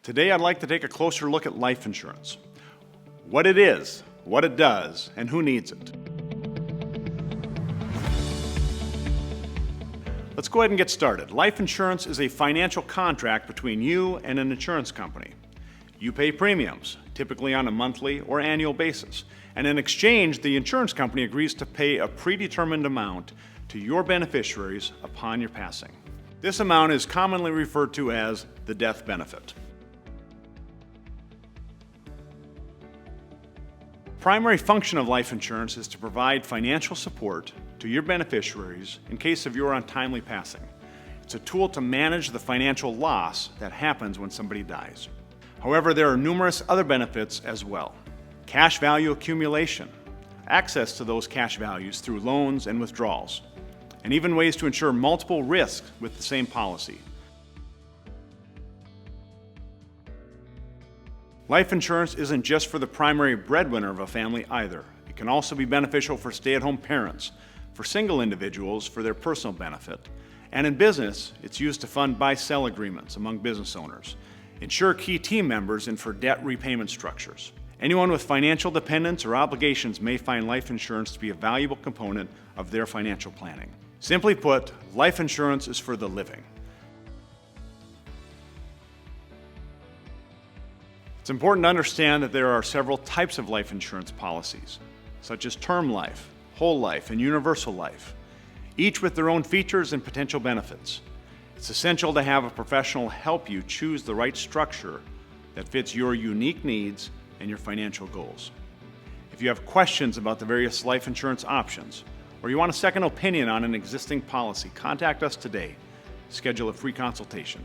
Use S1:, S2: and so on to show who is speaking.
S1: Today I'd like to take a closer look at life insurance. What it is, what it does, and who needs it. Let's go ahead and get started. Life insurance is a financial contract between you and an insurance company. You pay premiums, typically on a monthly or annual basis, and in exchange, the insurance company agrees to pay a predetermined amount to your beneficiaries upon your passing. This amount is commonly referred to as the death benefit. Primary function of life insurance is to provide financial support to your beneficiaries in case of your untimely passing. It's a tool to manage the financial loss that happens when somebody dies. However, there are numerous other benefits as well. Cash value accumulation, access to those cash values through loans and withdrawals, and even ways to insure multiple risks with the same policy. Life insurance isn't just for the primary breadwinner of a family either. It can also be beneficial for stay-at-home parents, for single individuals for their personal benefit, and in business, it's used to fund buy-sell agreements among business owners, insure key team members, and for debt repayment structures. Anyone with financial dependents or obligations may find life insurance to be a valuable component of their financial planning. Simply put, life insurance is for the living. It's important to understand that there are several types of life insurance policies, such as term life, whole life, and universal life, each with their own features and potential benefits. It's essential to have a professional help you choose the right structure that fits your unique needs and your financial goals. If you have questions about the various life insurance options, or you want a second opinion on an existing policy, contact us today. Schedule a free consultation.